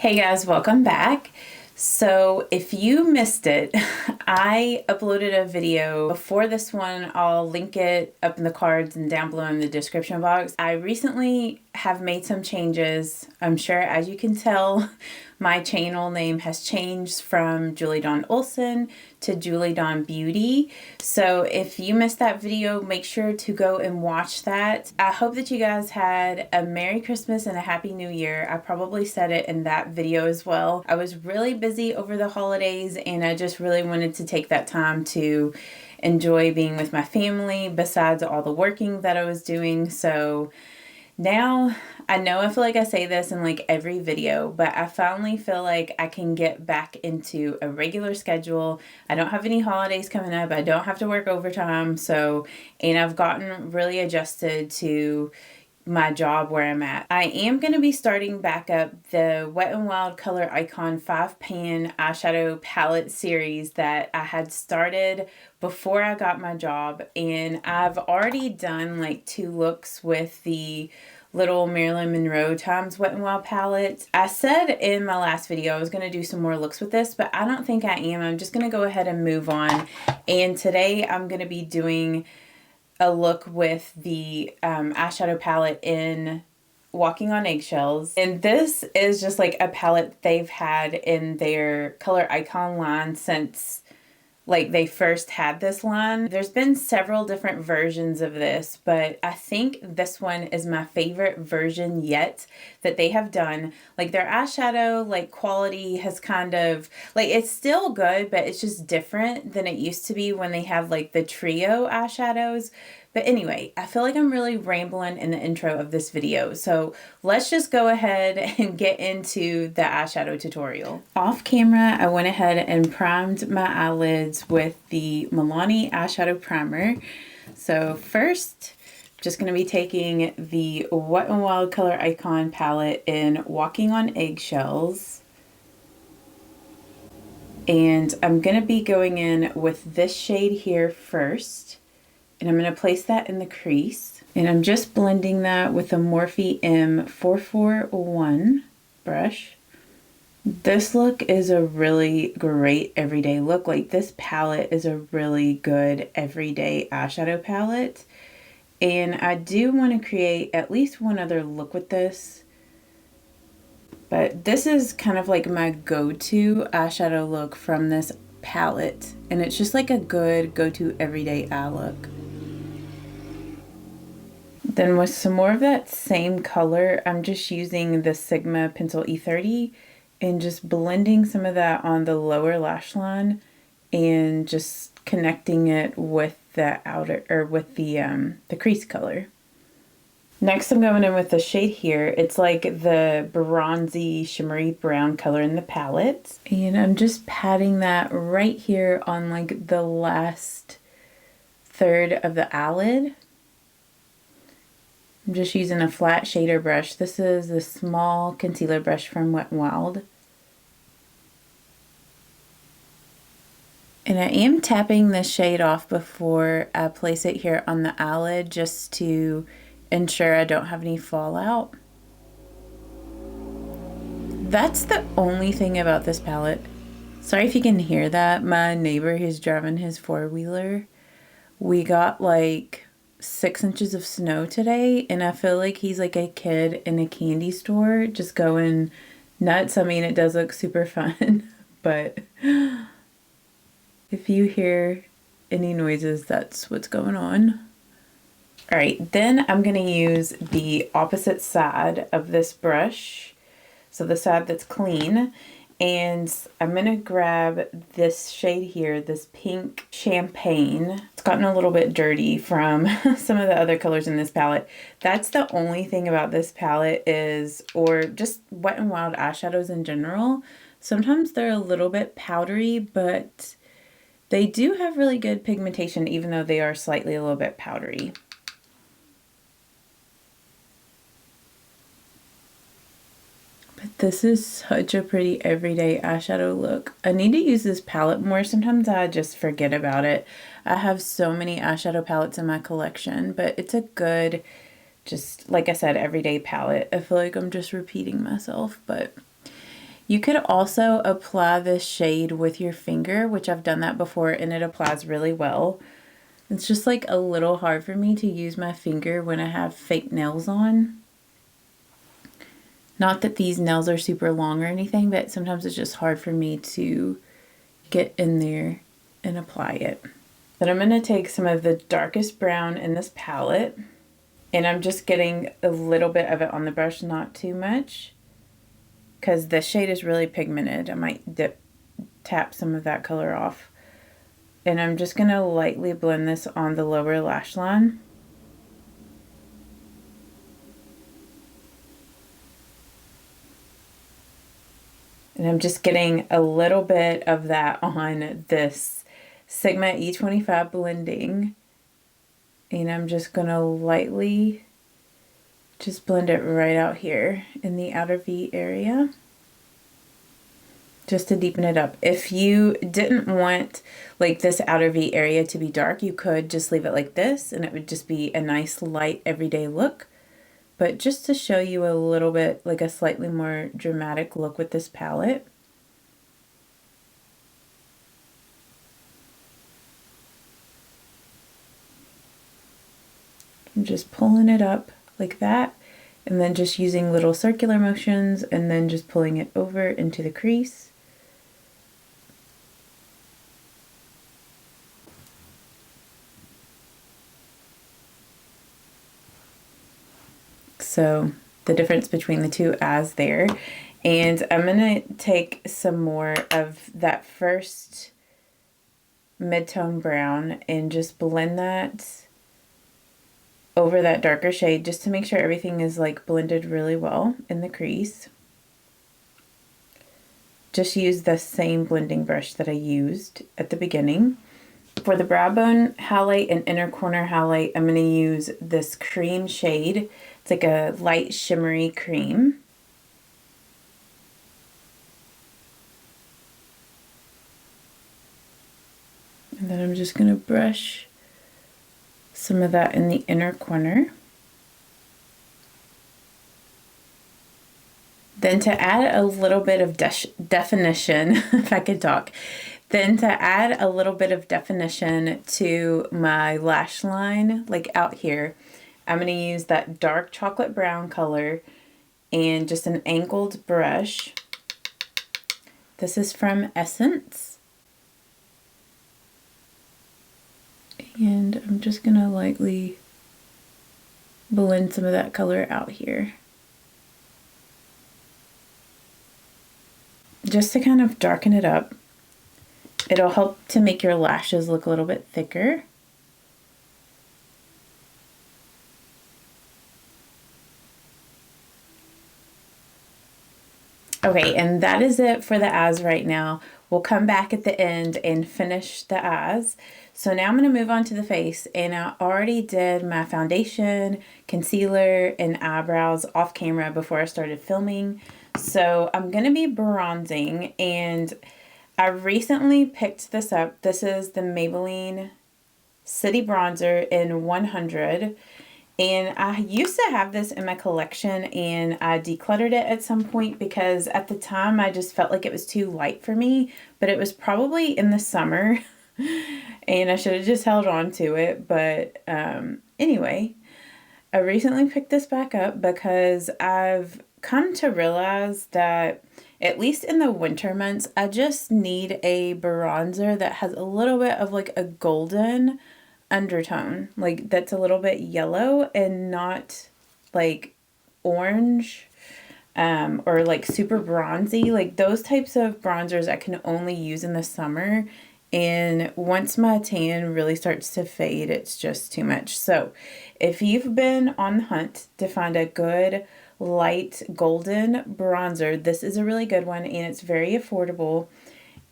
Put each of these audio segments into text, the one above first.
Hey guys, welcome back. So if you missed it, I uploaded a video before this one. I'll link it up in the cards and down below in the description box. I recently have made some changes. I'm sure, as you can tell, my channel name has changed from Julie Dawn Olson to Julie Dawn Beauty. So if you missed that video, make sure to go and watch that. I hope that you guys had a Merry Christmas and a Happy New Year. I probably said it in that video as well. I was really busy over the holidays and I just really wanted to take that time to enjoy being with my family besides all the working that I was doing. So now, I know I feel like I say this in like every video, but I finally feel like I can get back into a regular schedule. I don't have any holidays coming up. I don't have to work overtime. And I've gotten really adjusted to my job where I'm at. I am going to be starting back up the Wet n Wild Color Icon 5-pan eyeshadow palette series that I had started before I got my job, and I've already done like 2 looks with the little Marilyn Monroe times Wet n Wild palette. I said in my last video I was going to do some more looks with this, but I don't think I am. I'm just going to go ahead and move on, and today I'm going to be doing a look with the eyeshadow palette in Walking on Eggshells. And this is just like a palette they've had in their color icon line since like they first had this line. There's been several different versions of this, but I think this one is my favorite version yet that they have done. Like their eyeshadow like quality has kind of like, it's still good, but it's just different than it used to be when they had like the trio eyeshadows. But anyway, I feel like I'm really rambling in the intro of this video. So let's just go ahead and get into the eyeshadow tutorial. Off camera, I went ahead and primed my eyelids with the Milani eyeshadow primer. So first, just going to be taking the Wet n Wild Color Icon palette in Walking on Eggshells. And I'm going to be going in with this shade here first. And I'm going to place that in the crease. And I'm just blending that with a Morphe M441 brush. This look is a really great everyday look. Like this palette is a really good everyday eyeshadow palette. And I do want to create at least one other look with this. But this is kind of like my go-to eyeshadow look from this palette. And it's just like a good go-to everyday eye look. Then with some more of that same color, I'm just using the Sigma Pencil E30 and just blending some of that on the lower lash line and just connecting it with the outer, or with the crease color. Next, I'm going in with the shade here. It's like the bronzy, shimmery brown color in the palette. And I'm just patting that right here on like the last third of the eyelid. I'm just using a flat shader brush. This is a small concealer brush from Wet n Wild. And I am tapping this shade off before I place it here on the eyelid just to ensure I don't have any fallout. That's the only thing about this palette. Sorry if you can hear that. My neighbor who's driving his 4-wheeler, we got like 6 inches of snow today, and I feel like he's like a kid in a candy store just going nuts. I mean, it does look super fun, but if you hear any noises, that's what's going on. All right, then I'm going to use the opposite side of this brush, so the side that's clean, and I'm going to grab this shade here, this pink champagne. It's gotten a little bit dirty from some of the other colors in this palette. That's the only thing about this palette is, or just Wet n Wild eyeshadows in general, sometimes they're a little bit powdery, but they do have really good pigmentation even though they are slightly a little bit powdery. This is such a pretty everyday eyeshadow look. I need to use this palette more. Sometimes I just forget about it. I have so many eyeshadow palettes in my collection, but it's a good, just like I said, everyday palette. I feel like I'm just repeating myself, but You could also apply this shade with your finger, which I've done that before, and it applies really well. It's just like a little hard for me to use my finger when I have fake nails on. Not that these nails are super long or anything, but sometimes it's just hard for me to get in there and apply it. Then I'm going to take some of the darkest brown in this palette, and I'm just getting a little bit of it on the brush, not too much, because the shade is really pigmented. I might tap some of that color off. And I'm just going to lightly blend this on the lower lash line. And I'm just getting a little bit of that on this Sigma E25 blending. And I'm just going to lightly just blend it right out here in the outer V area, just to deepen it up. If you didn't want like this outer V area to be dark, you could just leave it like this and it would just be a nice light everyday look. But just to show you a little bit, like a slightly more dramatic look with this palette, I'm just pulling it up like that, and then just using little circular motions and then just pulling it over into the crease. So the difference between the two eyes there. And I'm going to take some more of that first mid-tone brown and just blend that over that darker shade, just to make sure everything is like blended really well in the crease. Just use the same blending brush that I used at the beginning. For the brow bone highlight and inner corner highlight, I'm going to use this cream shade. It's like a light shimmery cream. And then I'm just going to brush some of that in the inner corner. Then to add a little bit of definition, if I could talk, then to add a little bit of definition to my lash line, like out here, I'm going to use that dark chocolate brown color and just an angled brush. This is from Essence. And I'm just going to lightly blend some of that color out here, just to kind of darken it up. It'll help to make your lashes look a little bit thicker. Okay, and that is it for the eyes right now. We'll come back at the end and finish the eyes. So now I'm going to move on to the face, and I already did my foundation, concealer, and eyebrows off camera before I started filming. So I'm going to be bronzing, and I recently picked this up. This is the Maybelline City Bronzer in 100. And I used to have this in my collection, and I decluttered it at some point because at the time I just felt like it was too light for me, but it was probably in the summer and I should have just held on to it. But anyway, I recently picked this back up because I've come to realize that at least in the winter months, I just need a bronzer that has a little bit of like a golden undertone, like that's a little bit yellow and not like orange or like super bronzy. Like those types of bronzers I can only use in the summer, and once my tan really starts to fade, it's just too much. So if you've been on the hunt to find a good light golden bronzer, this is a really good one, and it's very affordable.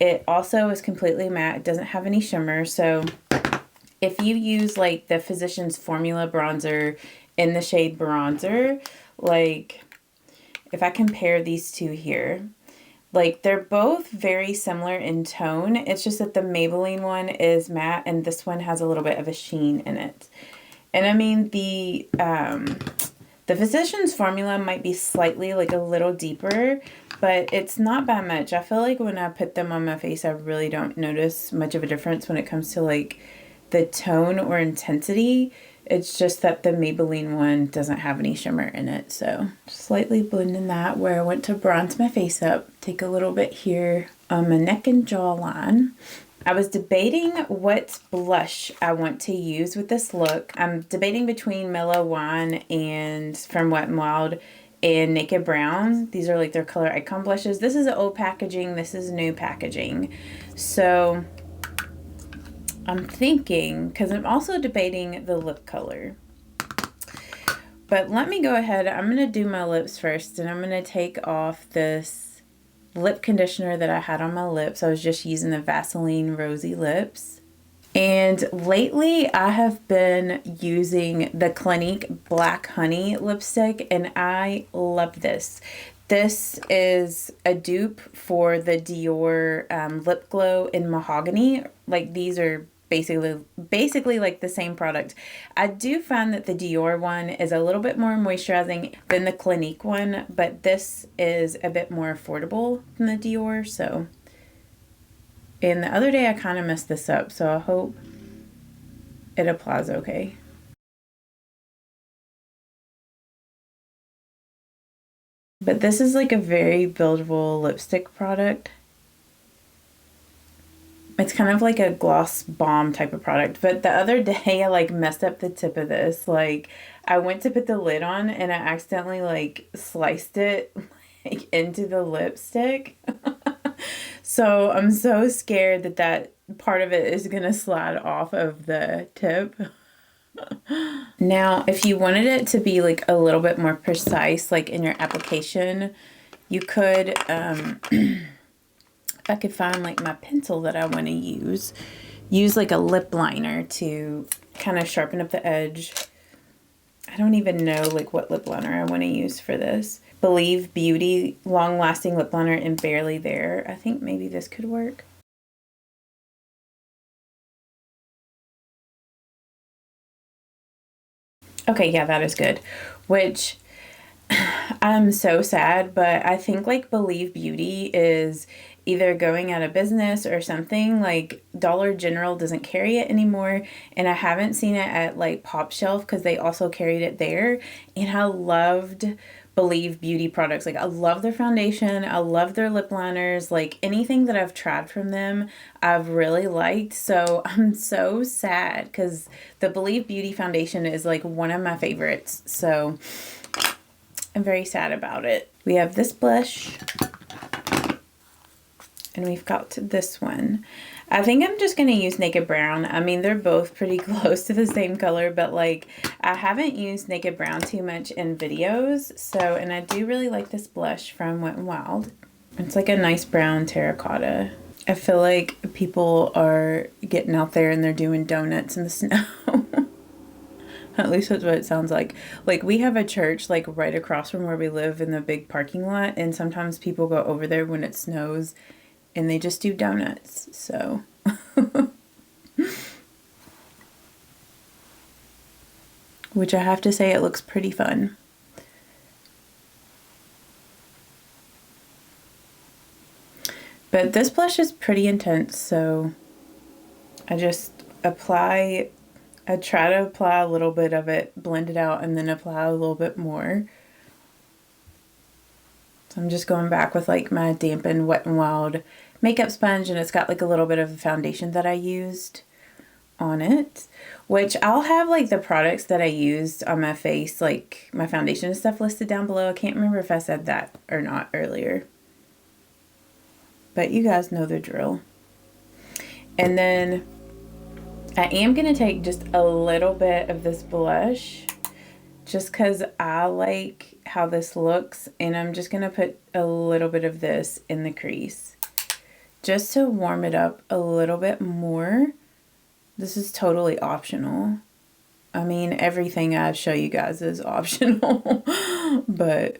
It also is completely matte. It doesn't have any shimmer. So if you use like the Physicians Formula bronzer in the shade Bronzer, like if I compare these two here, like they're both very similar in tone. It's just that the Maybelline one is matte and this one has a little bit of a sheen in it. And I mean, the Physicians Formula might be slightly like a little deeper, but it's not by much. I feel like when I put them on my face, I really don't notice much of a difference when it comes to like the tone or intensity. It's just that the Maybelline one doesn't have any shimmer in it. So slightly blending that where I want to bronze my face up. Take a little bit here on my neck and jawline. I was debating what blush I want to use with this look. I'm debating between Mellow Wine and from Wet n Wild and Naked Brown. These are like their color icon blushes. This is old packaging. This is new packaging. So I'm thinking, because I'm also debating the lip color. But let me go ahead. I'm going to do my lips first, and I'm going to take off this lip conditioner that I had on my lips. I was just using the Vaseline Rosy Lips. And lately I have been using the Clinique Black Honey lipstick, and I love this. This is a dupe for the Dior Lip Glow in Mahogany. Like, these are basically like the same product. I do find that the Dior one is a little bit more moisturizing than the Clinique one, but this is a bit more affordable than the Dior. So, and the other day I kind of messed this up, so I hope it applies okay. But this is like a very buildable lipstick product. It's kind of like a gloss bomb type of product. But the other day I like messed up the tip of this. Like, I went to put the lid on and I accidentally like sliced it like into the lipstick. So I'm so scared that that part of it is gonna slide off of the tip. Now, if you wanted it to be like a little bit more precise, like in your application, you could, if I could find like my pencil that I want to use like a lip liner to kind of sharpen up the edge. I don't even know like what lip liner I want to use for this. Believe Beauty Long Lasting Lip Liner in Barely There. I think maybe this could work. Okay, yeah, that is good. Which I'm so sad, but I think like Believe Beauty is either going out of business or something. Like Dollar General doesn't carry it anymore, and I haven't seen it at like Pop Shelf because they also carried it there. And I loved Believe Beauty products. Like, I love their foundation, I love their lip liners. Like, anything that I've tried from them I've really liked. So I'm so sad because the Believe Beauty foundation is like one of my favorites. So I'm very sad about it. We have this blush, and we've got this one. I think I'm just going to use Naked Brown. I mean, they're both pretty close to the same color, but like, I haven't used Naked Brown too much in videos. So, and I do really like this blush from Wet n Wild. It's like a nice brown terracotta. I feel like people are getting out there and they're doing donuts in the snow. At least that's what it sounds like. Like, we have a church like right across from where we live in the big parking lot, and sometimes people go over there when it snows and they just do donuts. So which I have to say, it looks pretty fun. But this blush is pretty intense, so I just apply, I try to apply a little bit of it, blend it out, and then apply a little bit more. So I'm just going back with like my dampened Wet n Wild makeup sponge, and it's got like a little bit of the foundation that I used on it, which I'll have like the products that I used on my face, like my foundation and stuff, listed down below. I can't remember if I said that or not earlier, but you guys know the drill. And then I am going to take just a little bit of this blush just because I like how this looks, and I'm just going to put a little bit of this in the crease just to warm it up a little bit more. This is totally optional. I mean, everything I show you guys is optional, but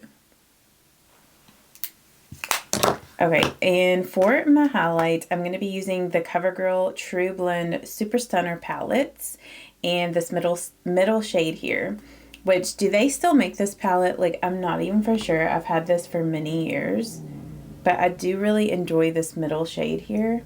okay. And for my highlight, I'm going to be using the CoverGirl True Blend Super Stunner palettes and this middle shade here. Which, do they still make this palette? Like, I'm not even for sure. I've had this for many years. but I do really enjoy this middle shade here.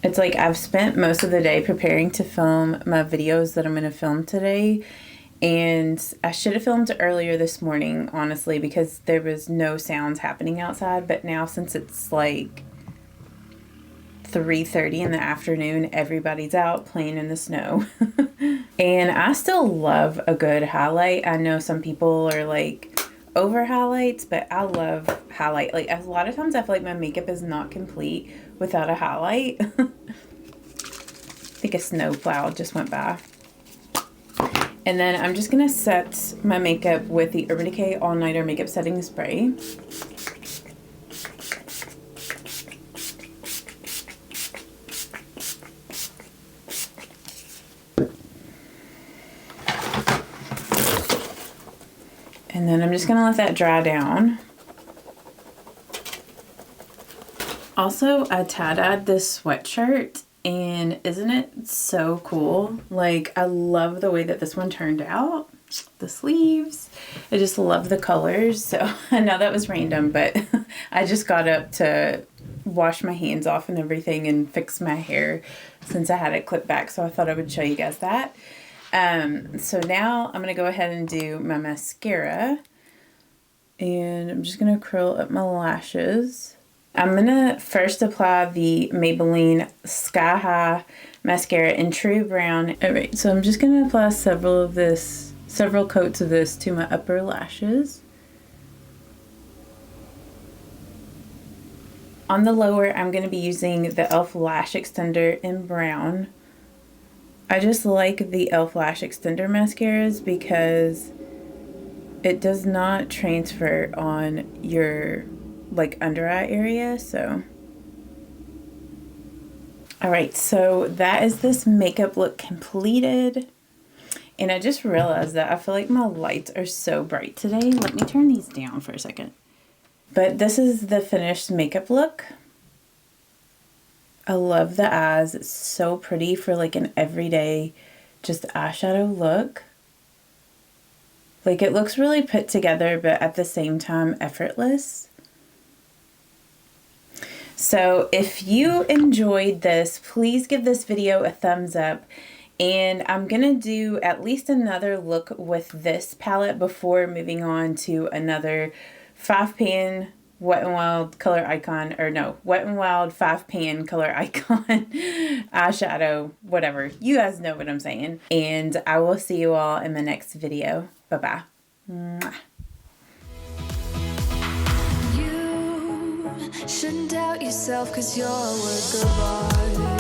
It's like I've spent most of the day preparing to film my videos that I'm going to film today, and I should have filmed earlier this morning, honestly, because there was no sounds happening outside, but now since it's like 3:30 in the afternoon, everybody's out playing in the snow. And I still love a good highlight. I know some people are like over highlights, but I love highlight. Like a lot of times I feel like my makeup is not complete without a highlight. I think a snow cloud just went by. And then I'm just gonna set my makeup with the Urban Decay All Nighter Makeup Setting Spray. And then I'm just gonna let that dry down. Also, I tie-dyed this sweatshirt, and isn't it so cool? Like, I love the way that this one turned out. The sleeves, I just love the colors. So I know that was random, but I just got up to wash my hands off and everything and fix my hair since I had it clipped back. So I thought I would show you guys that. So now I'm going to go ahead and do my mascara, and I'm just going to curl up my lashes. I'm going to first apply the Maybelline Sky High mascara in True Brown. Alright, so I'm just going to apply several coats of this to my upper lashes. On the lower, I'm going to be using the e.l.f. Lash Extender in Brown. I just like the e.l.f. Lash Extender mascaras because it does not transfer on your like under eye area. So alright, so that is this makeup look completed. And I just realized that I feel like my lights are so bright today. Let me turn these down for a second. But this is the finished makeup look. I love the eyes. It's so pretty for like an everyday just eyeshadow look. Like it looks really put together, but at the same time effortless. So if you enjoyed this, please give this video a thumbs up. And I'm going to do at least another look with this palette before moving on to another 5-pan Wet n Wild color icon, or no, Wet n Wild 5-pan color icon eyeshadow, whatever. You guys know what I'm saying. And I will see you all in the next video. Bye-bye. Mwah. You shouldn't doubt yourself, 'cause you're a work of art.